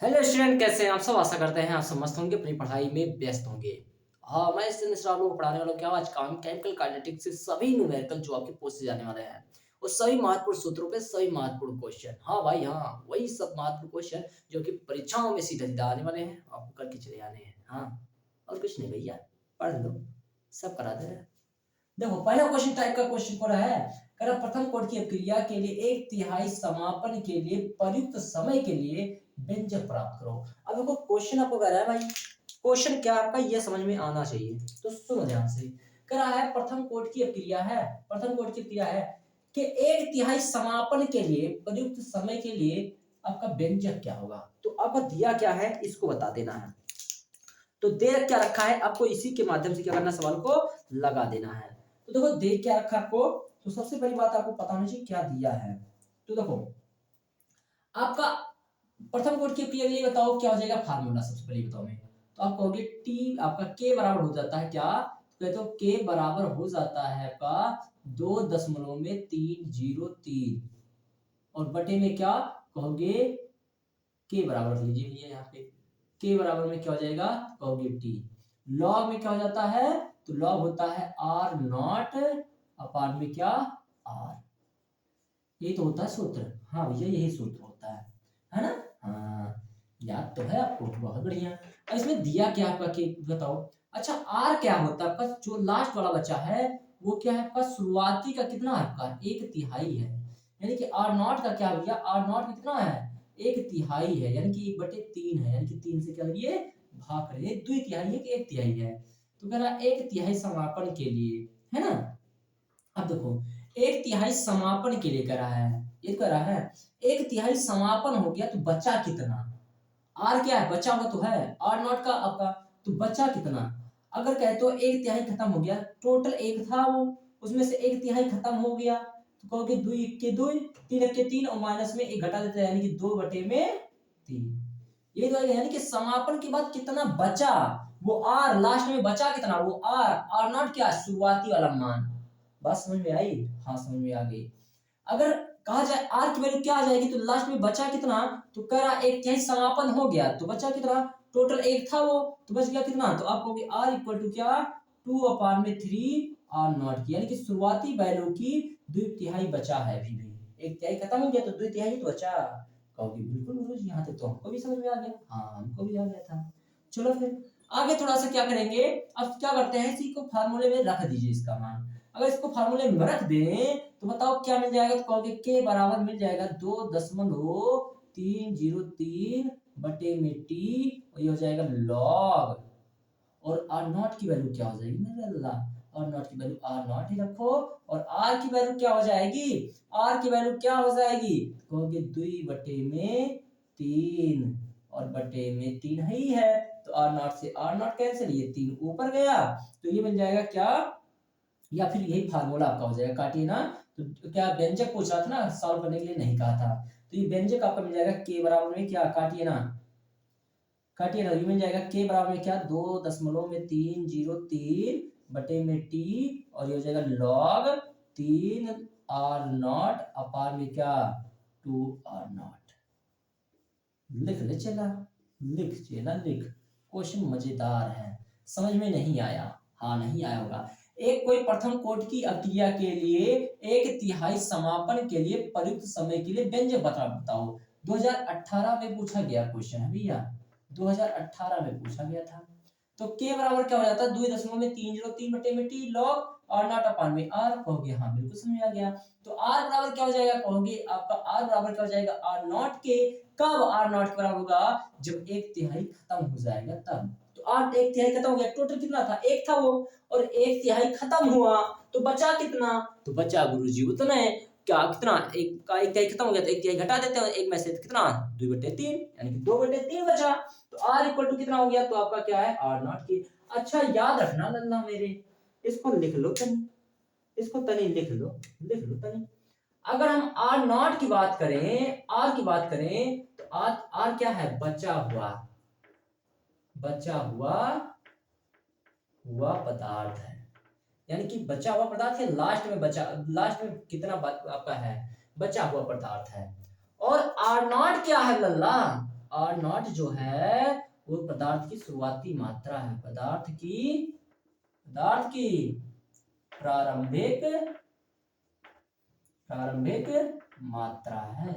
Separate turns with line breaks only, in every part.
Hello student, कैसे हैं आप सब। आशा करते हैं आप सब मस्त होंगे, अपनी पढ़ाई में व्यस्त होंगे। हाँ, मैं इस सेमेस्टर आप लोगों को पढ़ाने वाला हूँ क्या आज काम केमिकल काइनेटिक्स से सभी न्यूमेरिकल जो आपके पूछे जाने वाले हैं, वो सभी महत्वपूर्ण सूत्रों पे सभी महत्वपूर्ण क्वेश्चन। हाँ भाई, हाँ वही सब महत्वपूर्ण क्वेश्चन जो कि परीक्षाओं में सीधे सीधे आने वाले हैं, आपको करके चले आने हैं। हाँ, और कुछ नहीं भैया, पढ़ लो, सब करा दे रहे हैं। देखो, पहला क्वेश्चन टाइप का क्वेश्चन पड़ा है। कह रहा प्रथम कोट की अभिक्रिया के लिए एक तिहाई समापन के लिए प्रयुक्त समय के लिए व्यंजक प्राप्त करो। अब देखो, क्वेश्चन आपको कह रहा है भाई, क्वेश्चन क्या आपका ये समझ में आना चाहिए, तो सुनो ध्यान से। कह रहा है प्रथम कोट की अभिक्रिया है, प्रथम कोट की अभिक्रिया है कि एक तिहाई समापन के लिए प्रयुक्त समय के लिए आपका व्यंजक क्या होगा। तो आपको दिया क्या है इसको बता देना है। तो दे क्या रखा है आपको, इसी के माध्यम से क्या करना, सवाल को लगा देना है। तो देखो, दे क्या रखा आपको, तो सबसे पहली बात आपको पता होनी चाहिए क्या दिया है। तो देखो, आपका प्रथम कोट की क्रिया के लिए बताओ क्या हो जाएगा फार्मूला, सबसे पहले बताओ मैं। तो आप कहोगे टी आपका के बराबर हो जाता है क्या, तो कहते हो के बराबर हो जाता है आपका 2.303 और बटे में क्या कहोगे, के बराबर रख लीजिए भैया यहाँ पे। के बराबर में क्या हो जाएगा, कहोगे टी। लॉग में क्या हो जाता है, तो लॉग होता है आर नॉट अपान में क्या, आर। ये तो होता है सूत्र। हाँ भैया, यही सूत्र होता है ना। हाँ, याद तो है आपको, बहुत बढ़िया। और इसमें दिया क्या आपका, के बताओ। अच्छा, आर क्या होता है आपका, जो लास्ट वाला बचा है वो क्या है आपका, शुरुआती का कितना है आपका, एक तिहाई है। यानी कि आर नॉट का क्या भैया, आर नॉट कितना है, एक तिहाई है, यानी कि 1/3 है, यानी कि 3 से क्या करिए भाग करिए, 2 तिहाई है कि 1 तिहाई है। तो कह रहा एक तिहाई समापन के लिए, है ना। अब देखो, एक तिहाई समापन के लिए कह रहा है, ये कह रहा है एक तिहाई समापन हो गया तो बचा कितना। आर क्या है, बचा हुआ तो है आर नॉट का आपका, तो बचा कितना। अगर कहे तो एक तिहाई खत्म हो गया, टोटल एक था वो, उसमें से एक तिहाई खत्म हो गया, तो कहोगे 2 के 2, 3 के 3 और माइनस में एक घटा देते हैं, यानी कि 2/3। ये तो है, यानी कि समापन के बाद कितना बचा, वो आर लास्ट में बचा कितना, वो आर आर नॉट क्या शुरुआती वाला मान। बात समझ में आई, हाँ समझ में आ गई। अगर कहा जाए आर की वैल्यू क्या आ जाएगी, तो लास्ट में बचा कितना, तो कह रहा एक तिहाई समापन हो गया तो बचा कितना, टोटल एक था वो, तो बच गया कितना, तो आप कहोगे आर इक्वल टू क्या 2/3 आर नॉट की, यानी कि शुरुआती वैल्यू की 2/3 बचा है अभी भी। एक तिहाई खत्म हो गया तो 2/3 तो बचा। कहोगे बिल्कुल गुरुजी, यहाँ तक तो हमको भी समझ में आ गया। हाँ, हमको भी आ गया था। चलो फिर आगे थोड़ा सा क्या करेंगे, अब क्या करते हैं, इसी को फार्मूले में रख दीजिए इसका मान। अगर इसको फार्मूले में रख दें तो बताओ क्या मिल जाएगा, तो कहोगे के बराबर मिल जाएगा 2.303 बटे में टी, और ये हो जाएगा लॉग। और आर नॉट की वैल्यू क्या हो जाएगी मेरे अल्लाह, आर नॉट की वैल्यू आर नॉट ही रखो, और आर की वैल्यू क्या हो जाएगी, आर की वैल्यू क्या हो जाएगी, कहोगे 2/3 और बटे में 3 ही है, तो आर नॉट से आर नॉट कैंसिल, ये 3 ऊपर गया, तो ये मिल जाएगा क्या, या फिर यही फार्मूला आपका हो जाएगा, काटिए ना। तो क्या व्यंजक पूछ रहा था ना, सॉल्व करने के लिए नहीं कहा था, तो ये व्यंजक आपका मिल जाएगा के बराबर में क्या, काटिए ना, काटिए ना, ये मिल जाएगा के बराबर में क्या 2.303 बटे में टी, और ये हो जाएगा लॉग 3 आर नॉट अपार में क्या 2 आर नॉट। लिख ले चला, लिख चला लिख। क्वेश्चन मजेदार है, समझ में नहीं आया, हाँ नहीं आया होगा। एक कोई प्रथम कोट की अक्रिया के लिए एक तिहाई समापन के लिए प्रयुक्त समय के लिए व्यंजक बताओ। 2018 में पूछा गया क्वेश्चन है भैया, 2018 में पूछा गया था। तो के बराबर क्या हो जाता है, 2.303 बटे में T log R naught upon में आर, कहोगे हाँ बिल्कुल समझ में आ गया। तो आर बराबर क्या हो जाएगा, कहोगे आपका आर बराबर क्या हो जाएगा, आर नॉट के, कब आर नॉट बराबर होगा, जब एक तिहाई खत्म हो जाएगा तब। तो आर एक तिहाई खत्म हो गया, टोटल कितना था, एक था वो, और एक तिहाई खत्म हुआ तो बचा कितना, तो बचा गुरुजी उतना है, क्या कितना, एक का एक तिहाई खत्म हो गया तो एक तिहाई घटा देते हैं, एक में से कितना 2/3, यानी कि 2/3 बचा। तो आर इक्वल टू कितना हो गया, तो आपका क्या है आर नॉट की। अच्छा याद रखना लल्ला मेरे, इसको लिख लो तनी, इसको तनी लिख लो, लिख लो तनी। अगर हम आर नॉट की बात करें, आर की बात करें, तो आर आर क्या है, बचा हुआ, बचा हुआ पदार्थ है, यानी कि बचा हुआ पदार्थ है, लास्ट में बचा, लास्ट में कितना आपका है बचा हुआ पदार्थ है। और आर नॉट क्या है लल्ला, आर नॉट जो है वो पदार्थ की शुरुआती मात्रा है, पदार्थ की प्रारंभिक मात्रा है,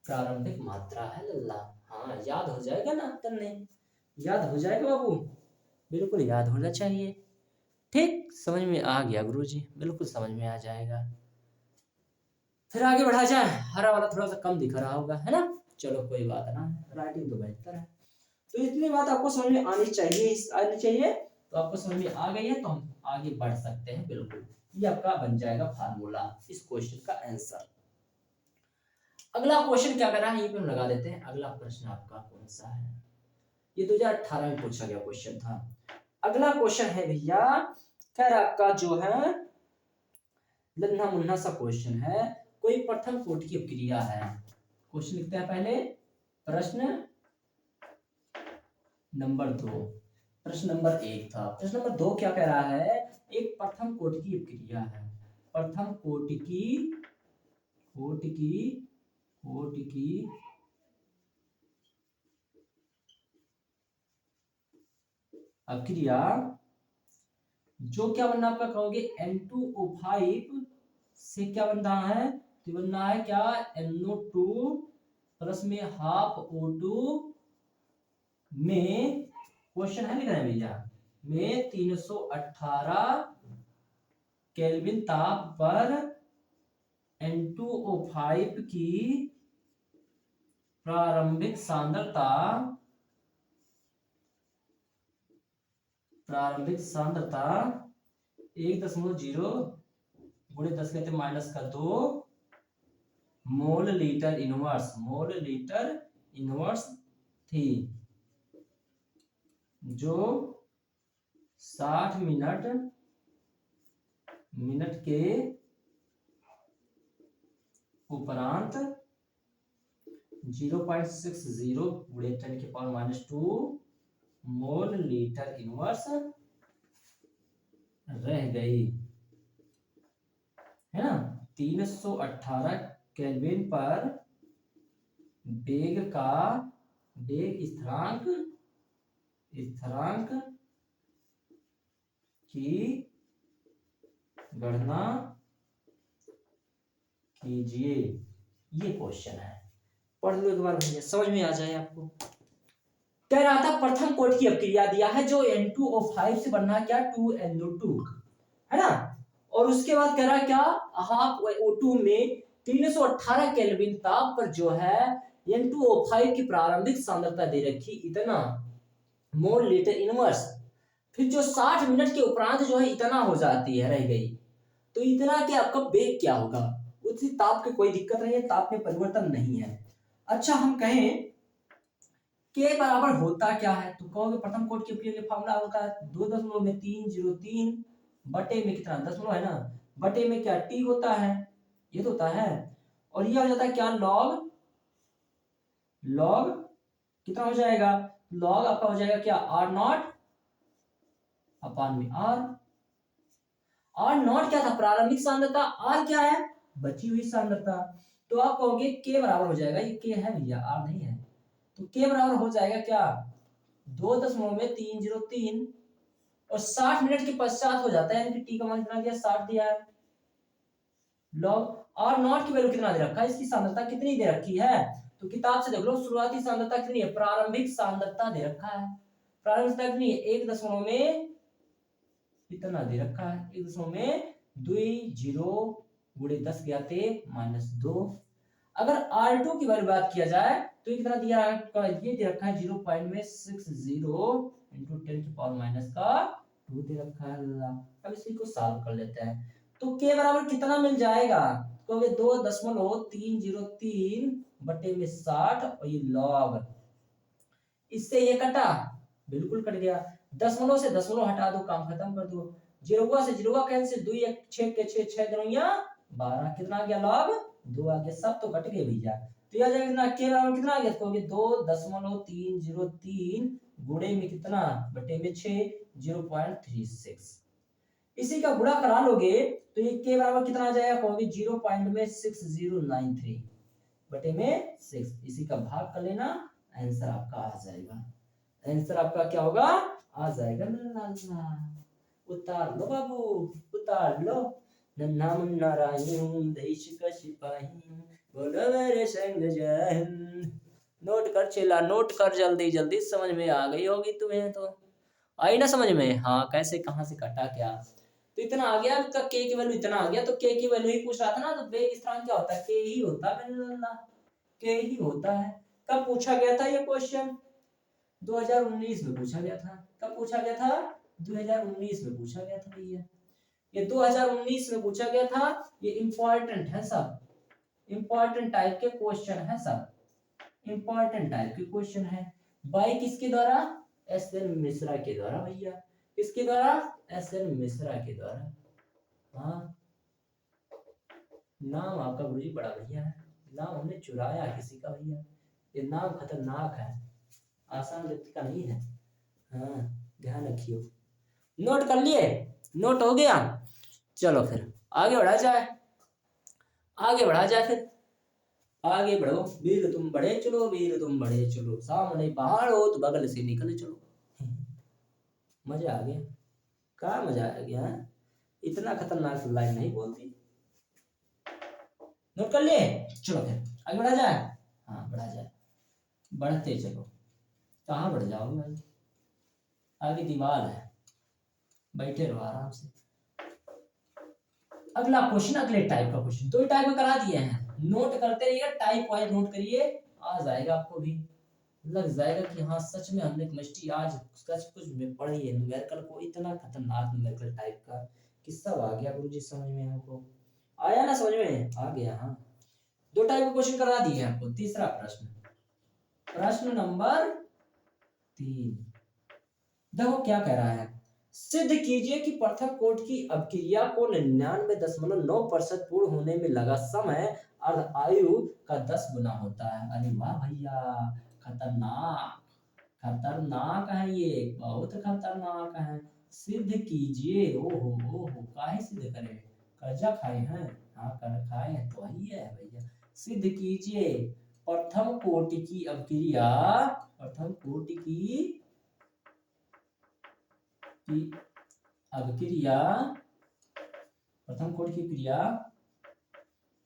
प्रारंभिक मात्रा है लल्ला। हाँ याद हो जाएगा ना तन्ने, याद हो जाएगा बाबू, बिल्कुल याद होना चाहिए। ठीक, समझ में आ गया गुरुजी, बिल्कुल समझ में आ जाएगा। फिर आगे बढ़ा जाए, हरा वाला थोड़ा सा कम दिख रहा होगा है ना, चलो कोई बात ना, राइटिंग तो बेहतर है। तो इतनी बात आपको समझ में आनी चाहिए, तो आपको समझ में आ गई है तो हम आगे बढ़ सकते हैं। बिल्कुल ये आपका बन जाएगा फार्मूला इस क्वेश्चन का आंसर। अगला क्वेश्चन क्या कर रहा है, ये पे हम लगा देते हैं। अगला प्रश्न आपका कौन सा है, ये 2018 में पूछा गया क्वेश्चन था। अगला क्वेश्चन है भैया, खैर आपका जो है लन्ना मुन्ना सा क्वेश्चन है। कोई प्रथम कोटि की क्रिया है, क्वेश्चन लिखते हैं पहले, प्रश्न नंबर 2, प्रश्न नंबर 1 था, प्रश्न नंबर 2 क्या कह रहा है, एक प्रथम कोटि की क्रिया है, प्रथम कोटि की अक्रिया जो क्या बनना आपका कहोगे N2O5 से क्या बन रहा है, तो बन रहा है क्या NO2 प्लस में हाफ O2 में, क्वेश्चन है लिख रहे हैं भैया, में 318 केल्विन ताप पर N2O5 की प्रारंभिक सांद्रता 1.0 गुणे 10 के -2 मोल लीटर इनवर्स थी, जो 60 मिनट के उपरांत 0.60 गुणे 10⁻² मोल लीटर इनवर्स रह गई, है ना। 318 केल्विन पर वेग स्थिरांक की गणना कीजिए, ये क्वेश्चन है। पढ़ लो एक बार भैया, समझ में आ जाए आपको। कह रहा था प्रथम कोटि की अभिक्रिया दिया है जो N2O5 से बनना क्या 2NO2 है ना, और उसके बाद कह रहा क्या हाफ O2 में 318 केल्विन ताप पर जो है N2O5 की प्रारंभिक सांद्रता दे रखी इतना मोल लीटर इनवर्स, फिर जो 60 मिनट के उपरांत जो है इतना हो जाती है, रह गई, तो इतना के आपका वेग क्या होगा, उसी ताप की कोई दिक्कत नहीं है, ताप में परिवर्तन नहीं है। अच्छा हम कहें के बराबर होता क्या है, तो कहोगे प्रथम कोटि की अभिक्रिया का फार्मूला होता है 2.303 बटे में कितना 10 है ना, बटे में क्या टी होता है, ये तो होता है, और ये हो जाता है क्या लॉग कितना हो जाएगा, लॉग आपका हो जाएगा क्या R0 अपान में R0 क्या था प्रारंभिक सांद्रता, R क्या है बची हुई सांद्रता, तो आप कहोगे के बराबर हो जाएगा, ये के है भैया R नहीं है, तो के बराबर हो जाएगा क्या 2.303 और 60 मिनट के पश्चात हो जाता है, यानी कि टी का मान कितना दिया 60 दिया है, लॉग R0 की वैल्यू कितना दे रखा है, इसकी सांद्रता कितनी दे रखी है, तो किताब से देख लो शुरुआती सांद्रता कितनी है, प्रारंभिक सांद्रता दे रखा है, प्रारंभिक सांद्रता कितनी है 1 में इतना दे रखा है, 1.20 गुणे 10 -2। अगर R2 की वैल्यू बात किया जाए तो कितना दिया ये दे रखा है 0.60 इंटू 10⁻² दे रखा है। अब इसी को सॉल्व कर लेते हैं, तो के बराबर कितना मिल जाएगा, तो 2.303 बटे में 60 और ये लॉग, इससे ये कटा बिल्कुल कट गया, दशमलव से दशमलव हटा दो, काम खत्म कर दो, जीरोवा से जीरोवा कैंसिल, 2 1 6 के 6 6 दूनिया 12, कितना आ गया लॉग 2 आ गया, सब तो कट गए भैया, तो यह जाएगा कितना के बराबर कितना आ गया, कहोगे 2.303 गुणे में कितना बटे में 6 0.36, इसी का गुणा करा लोगे तो ये के बराबर कितना आ जाएगा, कहोगे 0.6093 बटे में 6, इसी का भाग कर लेना, आंसर आपका आ जाएगा। आंसर आपका क्या होगा? आ जाएगा। उतार लो बाबू, उतार लो। नन्हा मुन्ना राही हूँ, देश का सिपाही हूँ, बोलो मेरे संग जय हिंद। नोट कर चेला, नोट कर जल्दी जल्दी, समझ में आ गई होगी तुम्हें तो। आई ना समझ में? हाँ, कैसे कहाँ से कटा क्या। तो इतना आ गया, तो के की वैल्यू इतना आ गया, तो के की वैल्यू ही पूछ रहा था ना, तो बेग स्थान क्या होता है? के ही होता है, के ही होता है। कब पूछा गया था ये क्वेश्चन? 2019 में पूछा गया था। कब पूछा गया था? 2019 में पूछा गया था भैया। ये 2019 में पूछा गया था। ये इंपॉर्टेंट है सब, इंपॉर्टेंट टाइप के क्वेश्चन है सब, इंपॉर्टेंट टाइप के क्वेश्चन है। बाई किसके द्वारा? एस एन मिश्रा के द्वारा भैया। किसके द्वारा? एस एन मिश्रा के द्वारा। हाँ, नाम आपका गुरुजी बड़ा बढ़िया है, नाम हमने चुराया किसी का भैया। ये नाम खतरनाक है, आसान व्यक्ति का नहीं है। हाँ, ध्यान रखियो। नोट कर लिए? नोट हो गया? चलो फिर आगे बढ़ा जाए, आगे बढ़ा जाए फिर। आगे बढ़ो वीर तुम बढ़े चलो, वीर तुम बढ़े चलो, सामने पहाड़ हो तो बगल से निकले चलो। मजा आ गया। क्या मजा आ गया है? इतना खतरनाक लाइन नहीं बोलती। नोट कर लिए? चलो फिर आगे बढ़ा जाए। हाँ, बढ़ा जाए, बढ़ते चलो। कहाँ बढ़ जाओगे भाई? आगे दीवार है, बैठे रहो आराम से। अगला क्वेश्चन, अगले टाइप का क्वेश्चन, दो ही टाइप में करा दिए हैं। नोट करते रहिए, टाइप वाइज नोट करिए, आ जाएगा आपको भी। लग जाएगा कि हाँ सच में हमने केमिस्ट्री आज सच कुछ में पढ़ी है। न्यूमेरिकल को इतना खतरनाक न्यूमेरिकल टाइप का कि सब आ गया गुरुजी समझ में। हमको आया ना समझ में? आ गया। हाँ, दो टाइप के क्वेश्चन करा दिए हैं आपको। तीसरा प्रश्न, प्रश्न नंबर 3, देखो क्या कह रहा है। सिद्ध कीजिए कि प्रथम कोट की अभिक्रिया को 99.9% पूर्ण होने में लगा समय अर्ध आयु का 10 गुना होता है। अरे वाह भैया, खतरनाक, खतरनाक है ये, बहुत खतरनाक है। सिद्ध कीजिए, ओहो ओहो, काहे सिद्ध करें? कर्जा खाए हैं? हाँ, कर खाए हैं तो ही है भैया। सिद्ध कीजिए प्रथम कोटि की अभिक्रिया, प्रथम कोटि की अभिक्रिया, प्रथम कोटि की क्रिया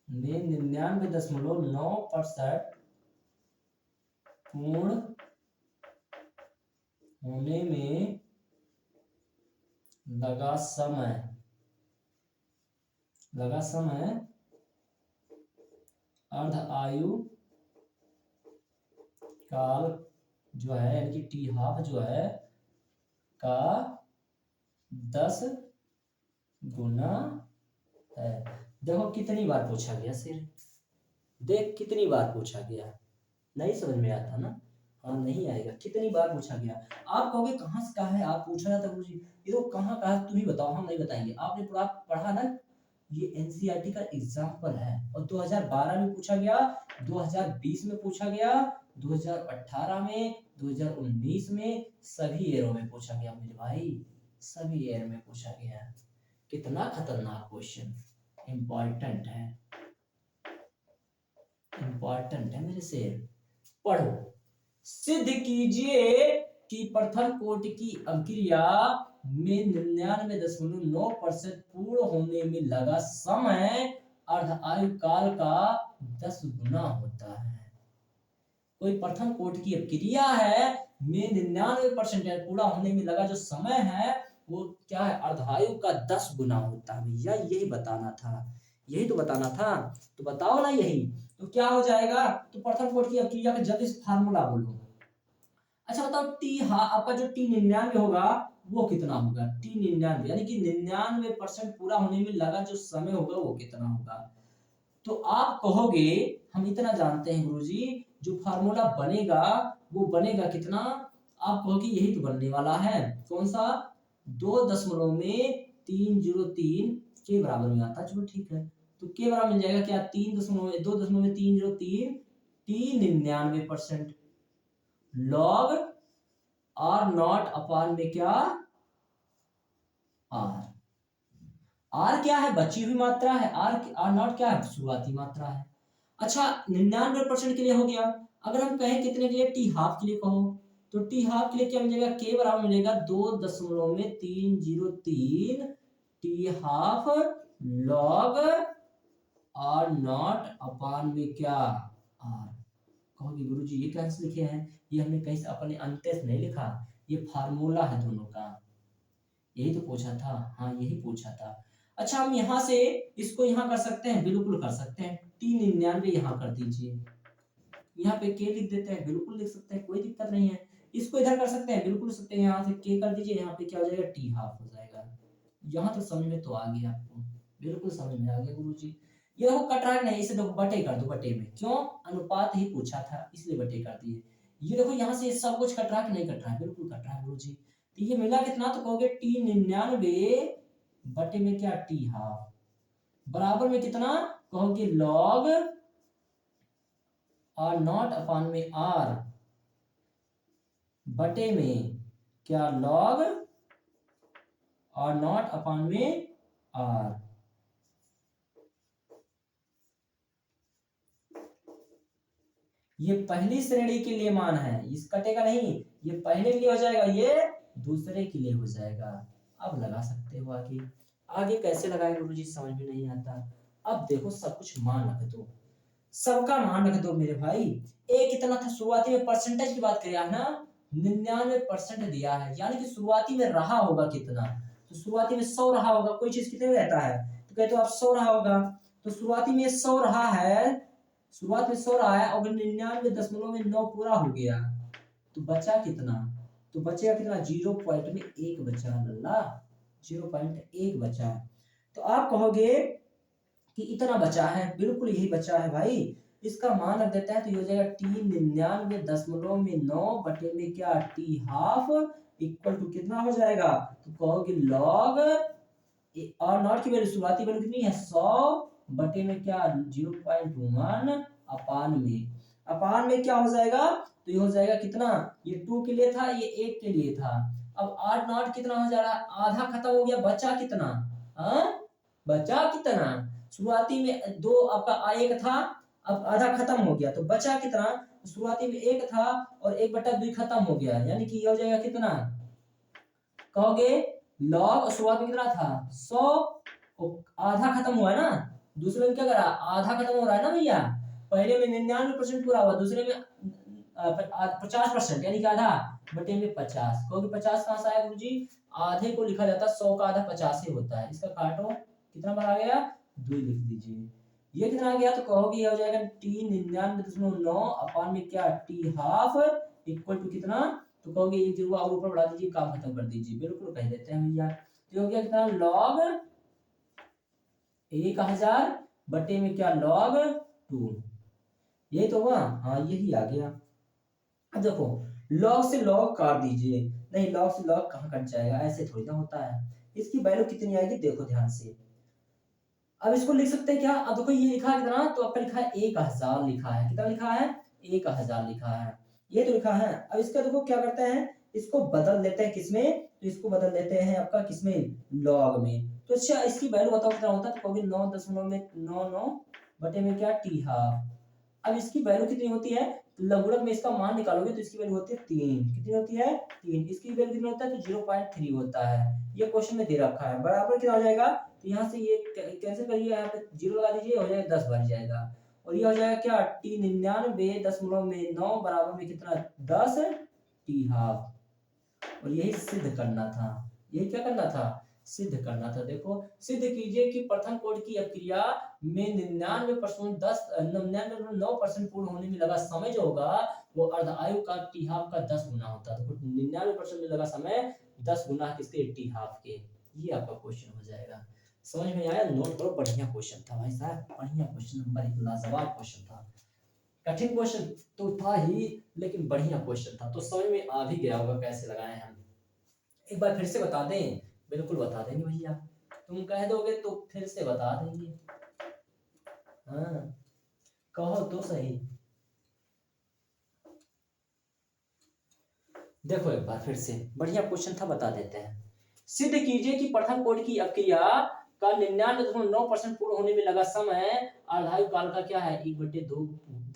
में 99.9% पूर्ण होने में लगा समय, लगा समय अर्ध आयु काल जो है, यानी कि टी हाफ जो है का 10 गुना है। देखो कितनी बार पूछा गया सिर, देख कितनी बार पूछा गया। नहीं समझ में आता ना? हाँ, नहीं आएगा। कितनी बार पूछा गया। आप कहोगे कहाँ से कहा है, आप पूछा जाता गुरुजी ये तो कहाँ कहा, तुम ही बताओ, हम नहीं बताएंगे। आपने पूरा पढ़ा ना, ये एनसीईआरटी का एग्जाम्पल है, और 2012 में पूछा गया, 2020 में पूछा गया, 2018 में, 2019 में, सभी ईयरों में पूछा गया मेरे भाई, सभी ईयर में पूछा गया। कितना खतरनाक क्वेश्चन, इंपॉर्टेंट है, इंपॉर्टेंट है मेरे से। पढ़ो। सिद्ध कीजिए कि प्रथम कोटि की अभिक्रिया में 99.9% पूर्ण होने में लगा समय अर्ध आयु काल का 10 गुना होता है। कोई प्रथम कोटि की अभिक्रिया है में 99% पूरा होने में लगा जो समय है वो क्या है? अर्धायु का 10 गुना होता है भैया। यही बताना था, यही तो बताना था। तो बताओ ना यही, तो क्या हो जाएगा? तो प्रथम कोटि की अभिक्रिया का जल्दी से फार्मूला बोलो। अच्छा बताओ, टी आपका जो T99 होगा वो कितना होगा? T99 यानी कि 99% पूरा होने में लगा जो समय होगा वो कितना होगा? तो आप कहोगे हम इतना जानते हैं गुरुजी, जो फार्मूला बनेगा वो बनेगा कितना? आप कहोगे यही तो बनने वाला है। कौन सा? 2.303 के बराबर में आता है। चलो ठीक है, तो के बराबर मिल जाएगा क्या? 2.303 T99% log R naught upon में क्या? आर। आर क्या है? बची हुई मात्रा है। आर नॉट क्या है? शुरुआती मात्रा है। अच्छा, 99% के लिए हो गया। अगर हम कहें कितने के लिए, टी हाफ के लिए कहो, तो टी हाफ के लिए क्या मिलेगा, के बराबर मिलेगा 2.303 T half log R naught upon में क्या आर। कहोगे गुरुजी ये कैसे लिखे हैं, ये हमने कहीं से अपने अंत से नहीं लिखा, ये फार्मूला है दोनों का, यही तो पूछा था। हाँ यही पूछा था। अच्छा हम यहाँ से इसको यहाँ कर सकते हैं, बिल्कुल कर सकते हैं, 399 यहाँ कर दीजिए, यहाँ पे के लिख देते हैं, बिल्कुल लिख सकते हैं, कोई दिक्कत नहीं है। इसको इधर कर सकते हैं, बिल्कुल सकते हैं, यहाँ से के कर दीजिए, यहाँ पे क्या हो जाएगा, टी हाफ हो जाएगा। यहाँ तो समझ में तो आ गया आपको, बिल्कुल समझ में आ गया गुरुजी। ये देखो कट रहा है नहीं, इसे देखो बटे कर दो, बटे में क्यों, अनुपात ही पूछा था इसलिए बटे कर दिए। ये देखो यहाँ से सब कुछ कट रहा है कि नहीं कट रहा है, बिल्कुल कट रहा है गुरुजी। तो ये मिला कितना, तो कहोगे T99 बटे में क्या, टी हाफ, बराबर में कितना, कहोगे लॉग आर नॉट अपान में आर बटे में क्या, लॉग आर नॉट अपान में आर। ये पहली श्रेणी के लिए मान है, इस कटेगा नहीं, ये पहले के लिए हो जाएगा, ये दूसरे के लिए हो जाएगा। अब लगा सकते हो आगे, आगे कैसे लगाएंगे गुरुजी समझ में नहीं आता। अब देखो सब कुछ मान रख दो, सबका मान रख दो मेरे भाई। ए कितना था शुरुआती में, परसेंटेज की बात करें ना, 99% दिया है, यानी कि शुरुआती में रहा होगा कितना, तो शुरुआती में 100 रहा होगा, कोई चीज कितने में रहता है, तो कहते हो आप 100 रहा होगा, तो शुरुआती में 100 रहा है, शुरुआत में 100 रहा है, और 99.9 पूरा हो गया, तो बचा कितना, तो बचेगा कितना, 0.1 बचा, लल्ला 0.1 बचा। तो आप कहोगे कि इतना बचा है, बिल्कुल यही बचा है भाई, इसका मान रख देते हैं, तो ये हो जाएगा T99.9 बटे में क्या, टी हाफ इक्वल टू कितना हो जाएगा, तो कहोगे लॉग और नॉट की वैल्यू, शुरुआती वैल्यू कितनी है 100 बटे में क्या 0.1 अपान में, अपान में क्या हो जाएगा, तो ये हो जाएगा कितना, ये 2 के लिए था, ये 1 के लिए था। अब आर नॉट कितना हो जा रहा है, आधा खत्म हो गया, बचा कितना, बचा कितना, शुरुआती में 2 आपका 1 था, अब आधा खत्म हो गया, तो बचा कितना, शुरुआती में 1 था और 1/2 खत्म हो गया, यानी कि ये हो जाएगा कितना, कहोगे लॉग शुरुआत में कितना था 100, आधा खत्म हुआ है ना, दूसरे में क्या करा, आधा खत्म हो रहा है ना भैया, पहले में 99% पूरा हुआ, दूसरे में 50%, यानी कि आधा बटे में 50, कहोगे 50 कहां से आया गुरुजी, आधे को लिखा जाता है, 100 का आधा 50 ही होता है, इसका काटो कितना बार आ गया, 2 लिख दीजिए। ये कितना आ गया, तो कहोगे ये हो जाएगा T99.9 अपान में क्या, टी हाफ इक्वल टू कितना, तो कहोगे एक जरूर और ऊपर बढ़ा दीजिए, काम खत्म कर दीजिए, बिल्कुल कह देते हैं भैया। तो हो गया कितना, लॉग 1000 बटे में क्या, लॉग 2, यही तो हुआ, हाँ यही आ गया। अब देखो लॉग से लॉग काट दीजिए, नहीं लॉग से लॉग कहाँ कट जाएगा, ऐसे थोड़ी ना होता है, इसकी वैल्यू कितनी आएगी देखो ध्यान से। अब इसको लिख सकते हैं क्या, अब देखो ये लिखा है कितना, तो आपका लिखा है 1000 लिखा है, कितना लिखा है 1000 लिखा है, ये तो लिखा है। अब इसका देखो क्या करते हैं, इसको बदल देते हैं किसमें, तो इसको बदल देते हैं आपका किसमें, लॉग में। तो अच्छा इसकी वैल्यू बताओ कितना होता है, तो कहोगे 9.99 बटे में क्या, टी हाफ। अब इसकी वैल्यू कितनी होती है, लघुगणक में इसका मान निकालोगे तो इसकी वैल्यू होती है 3, कितनी होती है 3, इसकी वैल्यू कितनी होता है, तो 0.3 होता है, ये क्वेश्चन में दे रखा है, बराबर क्या हो जाएगा, तो यहाँ से ये कैसे करिए, यहाँ पे 0 लगा दीजिए, हो जाएगा 10 बन जाएगा, और ये हो जाएगा क्या, T99.9 बराबर में कितना 10 टी हाफ, और यही सिद्ध करना था, यही क्या करना था, सिद्ध करना था। देखो सिद्ध कीजिए कि प्रथम कोड की अक्रिया में 99% पूर्ण होने में लगा समय जो होगा वो अर्धायु का टी हाफ का 10 गुना होता है, तो 99% में लगा समय 10 गुना किसके, टी हाफ के। ये आपका क्वेश्चन हो जाएगा, समझ में आया, नोट करो, बढ़िया क्वेश्चन था भाई साहब, बढ़िया क्वेश्चन, नंबर 1 लाजवाब क्वेश्चन था, कठिन क्वेश्चन तो था ही लेकिन बढ़िया क्वेश्चन था, तो समझ में आ भी गया होगा कैसे लगाए हम। एक बार फिर से बता दें, बिल्कुल बता देंगे भैया, तुम कह दोगे तो फिर से बता देंगे, हाँ कहो तो सही। देखो एक बार फिर से, बढ़िया क्वेश्चन था, बता देते हैं। सिद्ध कीजिए कि प्रथम कोड की अपक्रिया का 99.9% पूर्ण होने में लगा समय अर्धायु काल का क्या है, 1/2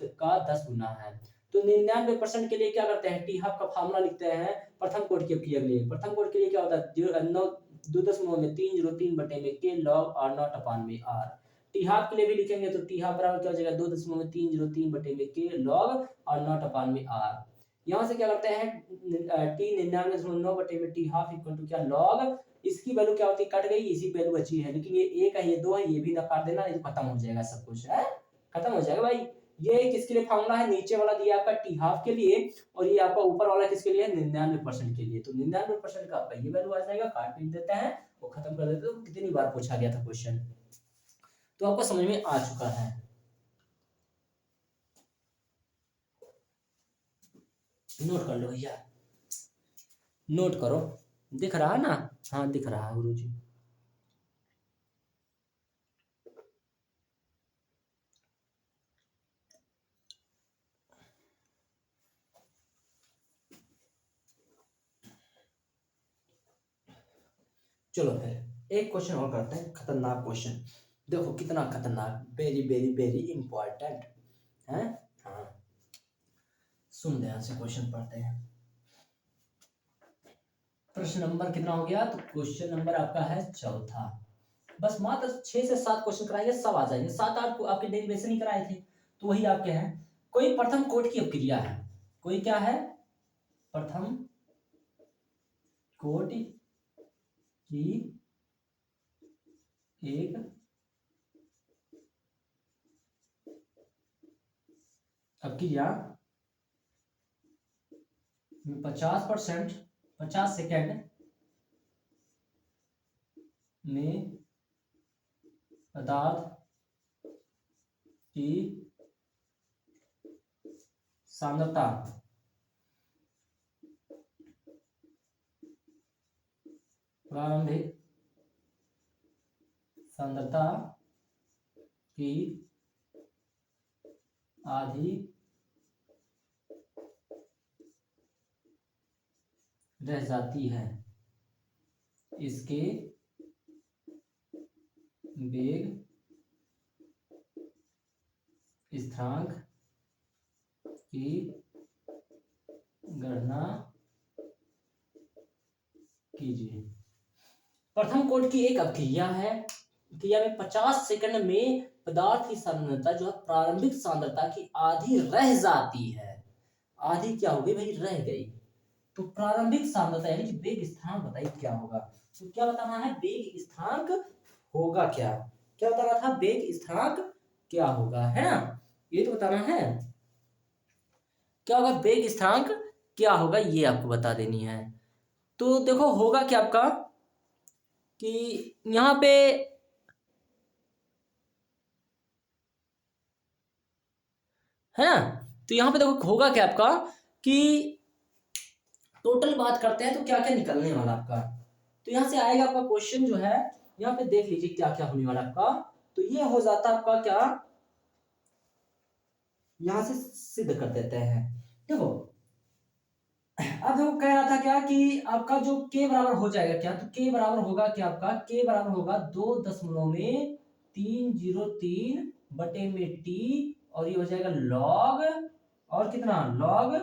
का 10 गुना है। तो 99% के लिए क्या करते हैं, टी हाफ का फार्मूला लिखते हैं प्रथम कोटि के अपक्रिया के लिए। प्रथम कोटि के लिए क्या होता है 2.3 बटे में के लॉग आर नॉट अपान में आर। टी हाफ के लिए भी लिखेंगे तो टी हाफ बराबर क्या हो जाएगा 2.303 बटे में के लॉग आर नॉट अपान में आर। यहाँ से क्या करते हैं टी 99.9 बटे में टी हाफ इक्वल टू क्या लॉग, इसकी वैल्यू क्या होती है कट गई, इसी वैल्यू बची है, लेकिन ये एक है ये दो है, ये भी ना काट देना, ये तो खत्म हो जाएगा सब कुछ है, खत्म हो जाएगा भाई। ये किसके लिए फार्मूला है, नीचे वाला दिया आपका टी हाफ के लिए, और ये आपका ऊपर वाला किसके लिए 99% के लिए। तो 99% का आपका ये वैल्यू आ जाएगा, काट पीट देते हैं वो खत्म कर देते हैं। तो कितनी बार पूछा गया था क्वेश्चन, तो आपको समझ में आ चुका है। नोट कर लो भैया, नोट करो, दिख रहा है ना, हाँ दिख रहा है गुरुजी। चलो फिर एक क्वेश्चन और करते हैं, खतरनाक क्वेश्चन, देखो कितना खतरनाक, वेरी वेरी वेरी इंपॉर्टेंट है। हाँ सुन ध्यान से क्वेश्चन पढ़ते हैं। प्रश्न नंबर कितना हो गया, तो क्वेश्चन नंबर आपका है चौथा। बस मात्र 6 से 7 क्वेश्चन कराएंगे, सब आ जाएंगे। 7-8 को आपके डेरिवेशन ही कराए थे, तो वही आपके हैं। कोई प्रथम कोटि की अपक्रिया है, कोई क्या है प्रथम कोटि की एक अपक्रिया 50 सेकेंड में पदार्थ की सांद्रता प्रारंभिक सांद्रता की आधी रह जाती है, इसके वेग स्थिरांक की गणना कीजिए। प्रथम कोटि की एक अपक्रिया है, क्रिया में 50 सेकंड में पदार्थ की सांद्रता जो है प्रारंभिक सांद्रता की आधी रह जाती है। आधी क्या हो गई भाई, रह गई। तो प्रारंभिक सांद्रता यानी कि वेग स्थिरांक बताइए क्या होगा। तो क्या बताना है, वेग स्थिरांक होगा क्या, क्या बता रहा था, वेग स्थिरांक क्या होगा, है ना, ये तो बताना है। क्या होगा वेग स्थिरांक क्या होगा, ये आपको बता देनी है। तो देखो होगा क्या आपका कि यहाँ पे है ना, तो यहाँ पे देखो होगा क्या आपका कि टोटल बात करते हैं तो क्या क्या निकलने वाला आपका। तो यहाँ से आएगा आपका क्वेश्चन जो है, यहाँ पे देख लीजिए क्या क्या होने वाला आपका। तो ये हो जाता आपका क्या, यहां से सिद्ध कर देते हैं। देखो अब देखो कह रहा था क्या कि आपका जो k बराबर हो जाएगा क्या, तो k बराबर होगा क्या आपका, k बराबर होगा 2.303 बटे में t, और ये हो जाएगा लॉग, और कितना लॉग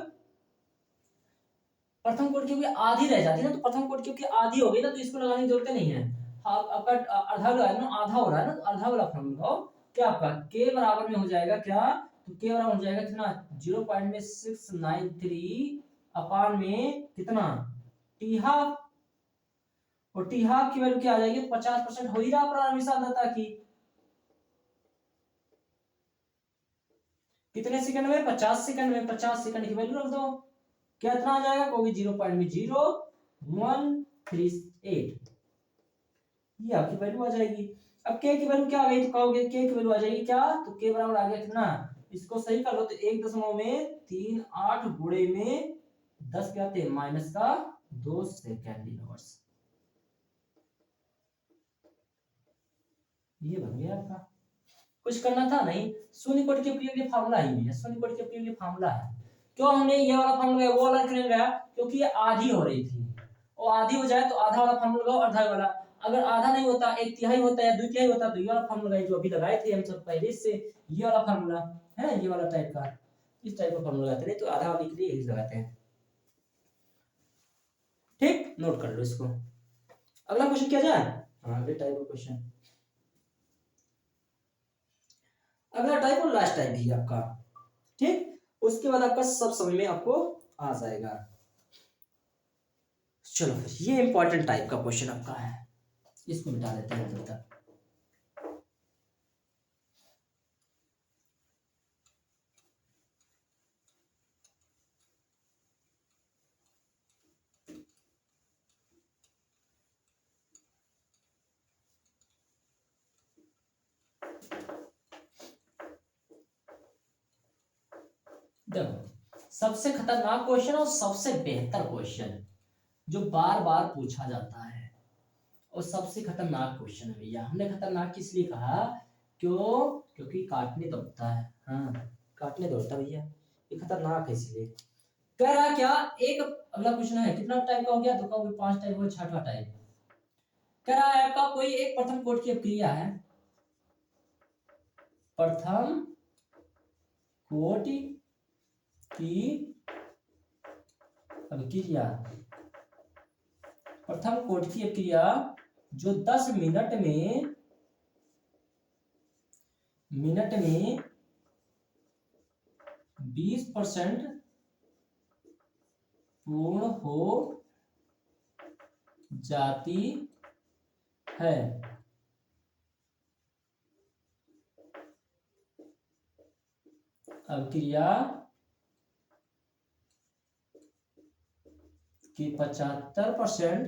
प्रथम कोटि क्योंकि आधी रह जाती है ना, तो प्रथम कोटि क्योंकि आधी हो गई ना, तो इसको लगाने की जरूरत नहीं है। आपका आधा ना, आधा हो रहा है ना, तो आधा वाला फॉर्म लगाओ। क्या आपका k बराबर में हो जाएगा क्या, तो k बराबर हो जाएगा कितना 0.693 अपान में कितना टी हाफ, और टी हाफ की वैल्यू क्या आ जाएगी 50% हो ही रहा प्रारंभिक सांद्रता की। कितने सेकंड में, 50 सेकंड में, 50 सेकंड की वैल्यू रख दो, क्या इतना आ जाएगा, कहोगे 0.0138, ये आपकी वैल्यू आ जाएगी। अब k की वैल्यू क्या आ गई, तो कहोगे k की वैल्यू आ जाएगी क्या, तो k बराबर आ गया कितना, इसको सही कर लो तो 1.38 गुणे में 10 क्या आते माइनस का 2 सेकेंड इनवर्स, ये बन गया आपका। कुछ करना था नहीं, शून्य कोटि के अपक्रिया के लिए फार्मूला ही है, शून्य कोटि के अपक्रिया के लिए फार्मूला है। क्यों हमने ये वाला फार्मूला वो वाला क्यों गया, क्योंकि ये आधी हो रही थी, और आधी हो जाए तो आधा वाला फार्मूला लगाओ, आधा वाला, अगर आधा नहीं होता एक तिहाई होता है या दो तिहाई होता तो ये वाला फार्मूला लगाए जो अभी लगाए थे हम सब पहले से, ये वाला फार्मूला है, ये वाला टाइप का, इस टाइप का फॉर्मूला लगाते हैं, नहीं तो आधा वाले के लिए यही लगाते हैं। ठीक, नोट कर लो इसको। अगला क्वेश्चन क्या जाए? हाँ, अगले टाइप का क्वेश्चन, अगला टाइप और लास्ट टाइप भी आपका। ठीक, उसके बाद आपका सब समझ में आपको आ जाएगा। चलो फिर ये इंपॉर्टेंट टाइप का क्वेश्चन आपका है, इसको मिटा देते हैं तब तक। देखो, सबसे खतरनाक क्वेश्चन और सबसे बेहतर क्वेश्चन जो बार बार पूछा जाता है और सबसे खतरनाक क्वेश्चन है भैया। हमने खतरनाक किस लिए कहा? क्यों? क्योंकि काटने दौड़ता है। हाँ, काटने दौड़ता भैया, ये खतरनाक है इसलिए। कह रहा क्या, एक अगला क्वेश्चन है, कितना टाइप का हो गया? तो कहोगे 5 टाइप हो, छठा टाइप। कह रहा है आपका कोई एक प्रथम कोटि की अभिक्रिया है, प्रथम कोटि की अभिक्रिया, प्रथम कोटि की अभिक्रिया जो 10 मिनट में 20% पूर्ण हो जाती है। अभिक्रिया कि 75%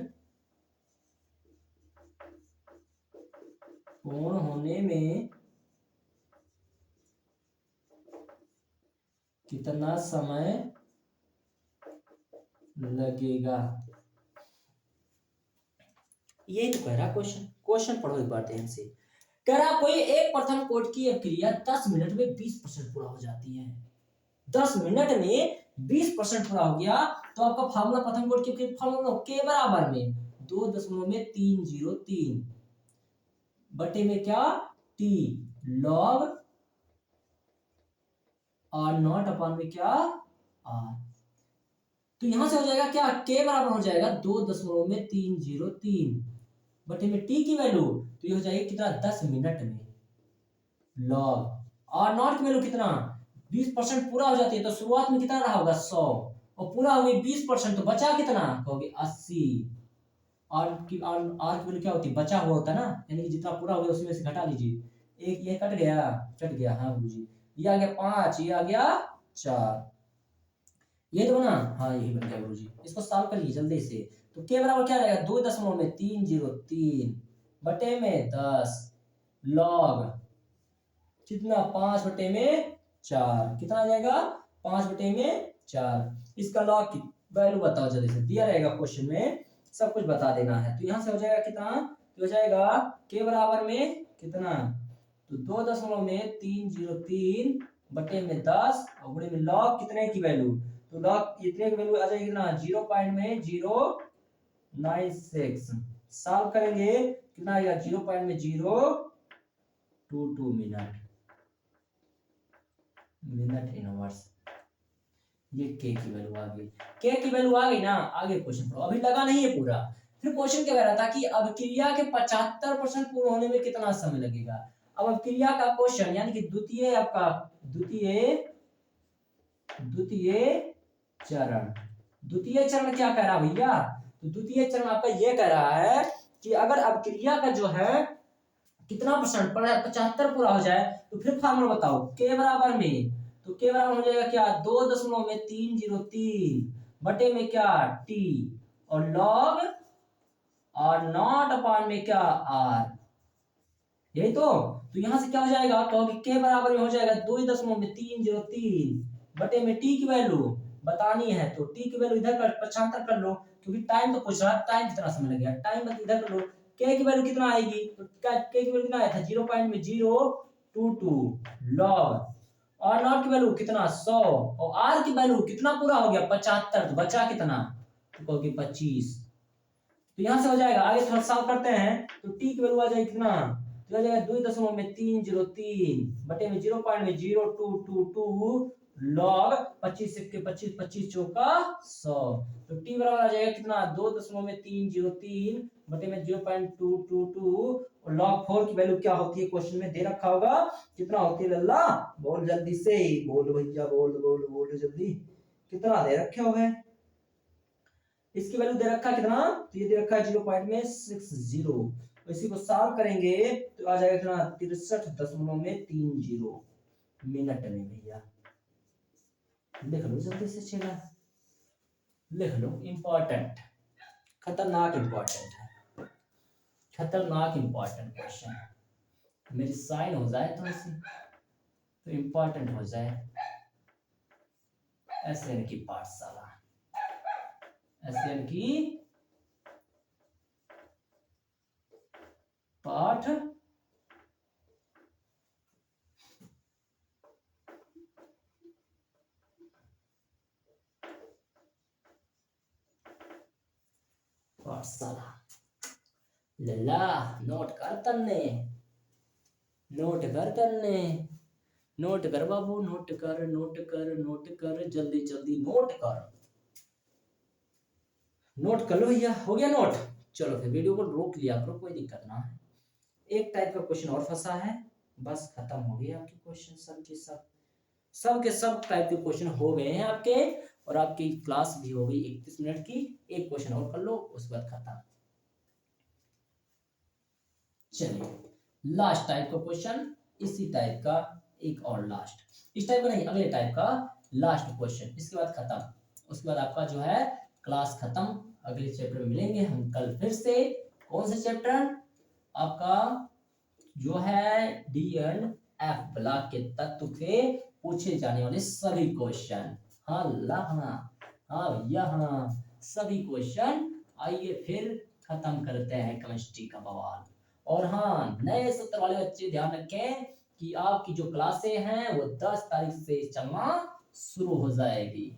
पूर्ण होने में कितना समय लगेगा? यही तो कह रहा क्वेश्चन। क्वेश्चन पढ़ो एक बार ध्यान से। कह रहा कोई एक प्रथम कोटि की अभिक्रिया 10 मिनट में 20% पूरा हो जाती है। 10 मिनट में 20% पूरा हो गया तो आपका फार्मूला प्रथम कोटि की फार्मूला के बराबर में 2.303 बटे में क्या, T log R not upon में क्या, आर। तो यहां से हो जाएगा क्या, के बराबर हो जाएगा 2.303 बटे में टी की वैल्यू, तो ये हो जाएगी कितना, 10 मिनट में। लॉग आर नॉट की वैल्यू कितना, 20% पूरा हो जाती है तो शुरुआत में कितना रहा होगा 100, और पूरा हो गई 20% तो बचा कितना, कहोगे 80। आर की वैल्यू क्या होती है, बचा हुआ होता है ना, यानी कि जितना पूरा हो गया उसमें से घटा लीजिए। एक ये कट गया, हाँ गुरुजी, ये आ गया 5, ये आ गया 4, ये तो बना, हाँ यही बन गया गुरुजी। इसको सॉल्व करिए जल्दी से। तो के बराबर क्या रहेगा, 2.303 बटे में 10 लॉग कितना, 5 बटे में 4, कितना आ जाएगा 5 बटे में 4। इसका लॉग की वैल्यू बताओ जल्दी से, दिया रहेगा क्वेश्चन में, सब कुछ बता देना है। तो यहां से हो जाएगा कितना, तो हो जाएगा के बराबर में कितना, तो 2.303 बटे में 10 और गुणे में लॉग कितने की वैल्यू, तो लॉग इतने की वैल्यू आ जाएगी कितना, 0.096। सॉल्व करेंगे कितना आएगा, 0.022 मिनट इनवर्स। ये के की वैल्यू आ गई, के की वैल्यू आ गई ना। आगे क्वेश्चन पढ़ो, अभी लगा नहीं है पूरा। फिर क्वेश्चन क्या कह रहा था कि अभिक्रिया के 75% पूर्ण होने में कितना समय लगेगा। अब अभिक्रिया का क्वेश्चन यानी कि द्वितीय आपका द्वितीय चरण क्या कह रहा भैया, तो द्वितीय चरण आपका ये कह रहा है कि अगर अभिक्रिया का जो है कितना परसेंट 75 पूरा हो जाए तो फिर फार्मूला बताओ, के बराबर में, तो के बराबर हो जाएगा क्या, 2.303 बटे में क्या, टी और लॉग आर नॉट अपॉन में क्या, आर। यही तो यहां से क्या हो जाएगा, कहोगे के बराबर में हो जाएगा 2.303 बटे में टी की वैल्यू बतानी है, तो टी की वैल्यू इधर कर 75 कर लो, क्योंकि टाइम तो पूछ रहा है, टाइम कितना समय लगेगा, टाइम इधर कर लो। के की वैल्यू कितना आएगी, तो के की वैल्यू कितना आया था, 0.022 लॉग और नॉट की वैल्यू कितना 100 और आर की वैल्यू कितना पूरा हो गया 75, तो बचा कितना, तो कहोगे 25। तो यहां से हो जाएगा, आगे थोड़ा सॉल्व करते हैं, तो टी की वैल्यू आ जाएगी कितना, तो आ जाएगा 2.303 बटे में 0.0222 लॉग 25 के 25, 25 चौका 100। तो टी बराबर आ जाएगा कितना, 2.303 बटे में 0.222। और log 4 की वैल्यू क्या होती है क्वेश्चन में दे रखा होगा, कितना होती है लल्ला, बोल जल्दी से, बोल भैया, बोल बोल बोल जल्दी, कितना दे रखे हो गए। इसकी वैल्यू दे रखा कितना, तो ये दे रखा है 0.60। इसी को सॉल्व करेंगे तो आ जाएगा कितना, 63.30 मिनट में भैया। लिख लो जल्दी से चेला, लिख लो, इंपॉर्टेंट, खतरनाक इंपॉर्टेंट है, खतरनाक इंपॉर्टेंट क्वेश्चन। मेरी साइन हो जाए थोड़ी सी तो इंपॉर्टेंट हो जाए। एसएन की पाठशाला, एसएन की पाठ पाठशाला। लल्ला नोट कर तन्ने, नोट कर तन्ने, नोट कर बाबू, नोट कर, नोट कर, नोट कर, जल्दी जल्दी नोट कर, नोट कर लो भैया। हो गया नोट, चलो फिर वीडियो को रोक लिया करो, कोई दिक्कत ना है। एक टाइप का क्वेश्चन और फंसा है, बस खत्म हो गया आपके क्वेश्चन, सब के सब टाइप के क्वेश्चन हो गए हैं आपके, और आपकी क्लास भी हो गई 31 मिनट की। एक क्वेश्चन और कर लो, उसके बाद खत्म। चलिए लास्ट टाइप का क्वेश्चन, इसी टाइप का एक और लास्ट, इस टाइप का नहीं, अगले टाइप का लास्ट क्वेश्चन, इसके बाद खत्म। उसके बाद आपका जो है क्लास खत्म। अगले चैप्टर में मिलेंगे हम कल फिर से। कौन सा चैप्टर आपका, जो है डी एंड एफ ब्लॉक के तत्व के पूछे जाने वाले सभी क्वेश्चन। हाँ हाँ भैया हाँ, सभी क्वेश्चन। आइए फिर खत्म करते हैं केमिस्ट्री का बवाल। और हाँ, नए सत्र वाले बच्चे ध्यान रखें कि आपकी जो क्लासें हैं वो 10 तारीख से चलना शुरू हो जाएगी।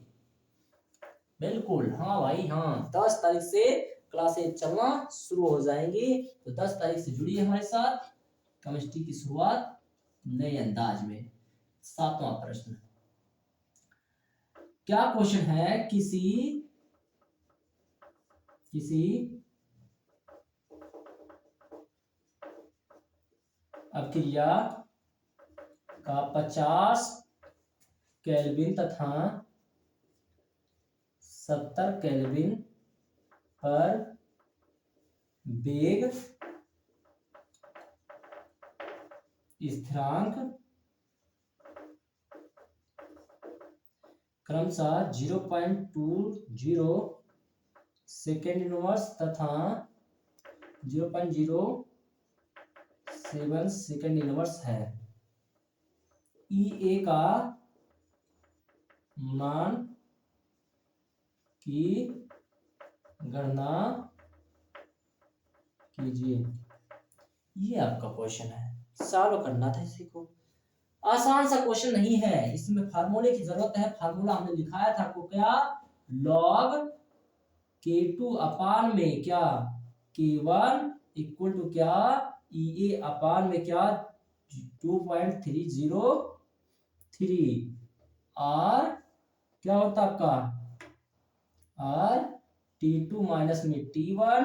बिल्कुल हाँ भाई हाँ, 10 तारीख से क्लासें चलना शुरू हो जाएंगी। तो 10 तारीख से जुड़िए हमारे साथ। केमिस्ट्री की शुरुआत नए अंदाज में। 7वां प्रश्न, क्या क्वेश्चन है, किसी अभिक्रिया का 50 केल्विन तथा 70 केल्विन पर वेग स्थिरांक क्रमशः 0.20 सेकेंड इनवर्स तथा 0.07 सेकेंड इनवर्स है। ई ए का मान की गणना कीजिए। ये आपका क्वेश्चन है, सॉल्व करना था इसी को। आसान सा क्वेश्चन नहीं है, इसमें फार्मूले की जरूरत है। फार्मूला हमने दिखाया था आपको, क्या, log K2 अपान में क्या K1 इक्वल टू क्या EA अपान में क्या 2.303 और क्या होता आपका और T2 माइनस में T1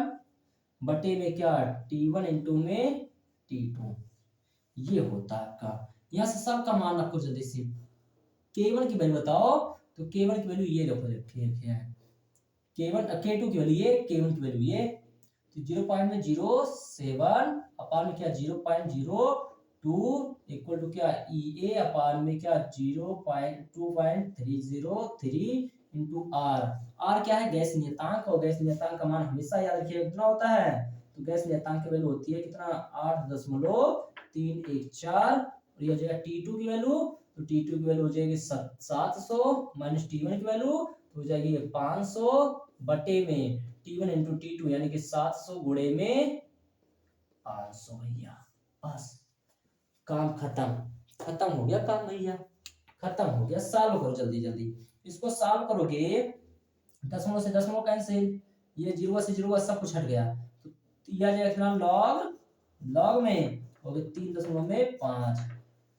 बटे में क्या T1 इंटू में T2, ये होता है आपका। यहाँ से सबका मान रखो जल्दी से। K1 की वैल्यू बताओ, तो K1 की वैल्यू ये रखो, देखिए है K1, K2 की वैल्यू ये, K1 की वैल्यू ये, तो 0.07 अपान में क्या 0.02 इक्वल टू क्या EA अपान में क्या 0.2303 इंटू R। R क्या है, गैस नियतांक, और गैस नियतांक का मान हमेशा याद रखिए कितना होता है, तो गैस नियतांक की वैल्यू होती है कितना 8.314। और ये हो जाएगा T2 की वैल्यू, तो T2 की वैल्यू हो जाएगी 700 माइनस T1 की वैल्यू तो हो जाएगी 500 बटे में T1 इंटू T2 यानी कि 700 गुणे में 500 भैया। बस काम खत्म, खत्म हो गया काम भैया, खत्म हो गया। सॉल्व करो जल्दी जल्दी, इसको सॉल्व करोगे, दशमलव से दशमलव कैंसिल, ये 0 से 0 सब कुछ हट गया, तो यह जाएगा लॉग में हो गया 3.5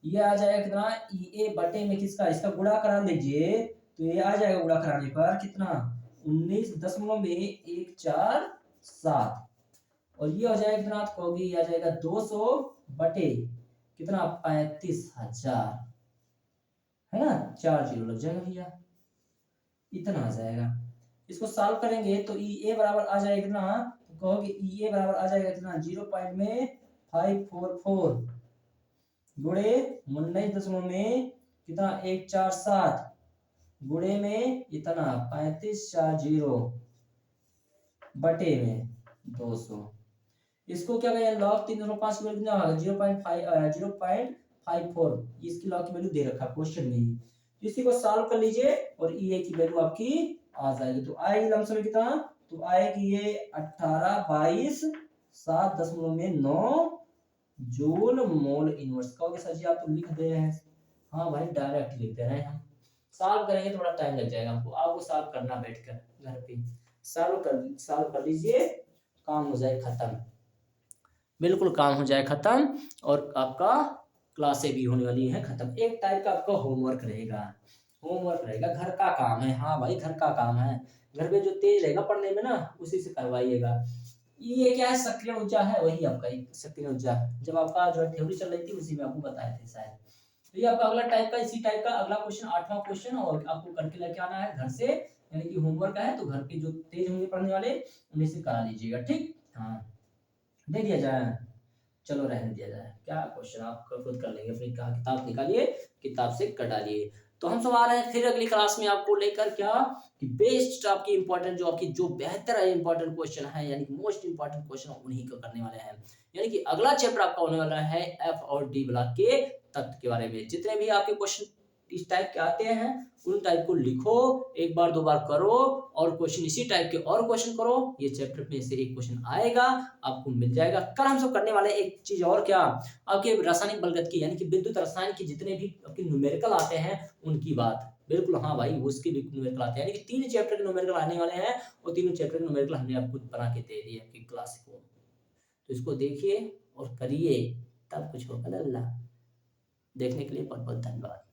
ये आ जाएगा कितना, ए बटे में किसका, इसका गुणा करा लीजिए तो ये आ जाएगा गुणा कराने पर कितना 19.147 और ये हो जाएगा कितना, तो कहोगे ये आ जाएगा 200 बटे कितना 35,000 है ना, 4 जीरो लग जाएगा भैया, इतना आ जाएगा। इसको सॉल्व करेंगे तो ई ए बराबर आ जाएगा कितना, तो कहोगे ई ए बराबर आ जाएगा कितना 0.544 गुणे 19 कितना 147 गुणे में इतना 3540 बटे में 200। इसको क्या कहें, लॉग 305 की वैल्यू कितना होगा 0.54, इसकी लॉग की वैल्यू दे रखा है क्वेश्चन में ही। इसी को सॉल्व कर लीजिए और ई ए की वैल्यू आपकी आ जाएगी, तो आएगी लमसम में कितना, तो आएगी ये 18/22 जूल मोल इनवर्स। कहोगे सर जी आप तो लिख दे रहे हैं, हाँ भाई डायरेक्ट लिख दे रहे हैं हम, सॉल्व करेंगे थोड़ा टाइम लग जाएगा हमको, आपको सॉल्व करना बैठकर घर पे, सॉल्व कर लीजिए, काम हो जाए खत्म, बिल्कुल काम हो जाए खत्म और आपका क्लासें भी होने वाली है खत्म। एक टाइप का आपका होमवर्क रहेगा, घर का काम है, हाँ भाई घर का काम है, घर पे जो तेज रहेगा पढ़ने में ना उसी से करवाइएगा। ये क्या है, सक्रिय ऊर्जा है, वही आपका एक सक्रिय ऊर्जा, जब आपका जो थ्योरी चल रही थी उसी में आपको बताए थे शायद। तो ये आपका अगला टाइप का, इसी टाइप का अगला क्वेश्चन 8वां क्वेश्चन, और आपको करके लेके आना है घर से, यानी कि होमवर्क है, तो घर पे जो तेज होंगे पढ़ने वाले उन्हीं से करा लीजिएगा, ठीक। हाँ दे दिया जाए, चलो रहने दिया जाए, क्या क्वेश्चन आप खुद कर लेंगे, अपनी किताब निकालिए, किताब से कर डालिए। तो हम सब आ रहे हैं फिर अगली क्लास में आपको लेकर क्या, कि बेस्ट आपकी इंपॉर्टेंट जो बेहतर इंपॉर्टेंट क्वेश्चन है, यानी कि मोस्ट इंपॉर्टेंट क्वेश्चन उन्हीं को करने वाले हैं। यानी कि अगला चैप्टर आपका होने वाला है एफ और डी ब्लॉक के तत्व के बारे में। जितने भी आपके क्वेश्चन इस टाइप के आते हैं उन टाइप को लिखो, एक बार दो बार करो, और क्वेश्चन इसी टाइप के और क्वेश्चन करो, ये चैप्टर में से एक क्वेश्चन आएगा आपको मिल जाएगा। कल हम सब करने वाले एक चीज और, क्या आपके रासायनिक बलगत की, यानी कि विद्युत रसायन की जितने भी आपके न्यूमेरिकल आते हैं उनकी बात, बिल्कुल हाँ भाई उसके भी न्यूमेरिकल आते हैं, यानी कि 3 चैप्टर के न्यूमेरिकल आने वाले हैं, और तीनों चैप्टर के न्यूमेरिकल हमने आपको बना के दे दिए आपकी क्लास को। तो इसको देखिए और करिए, तब कुछ होगा। अल्लाह, देखने के लिए बहुत बहुत धन्यवाद।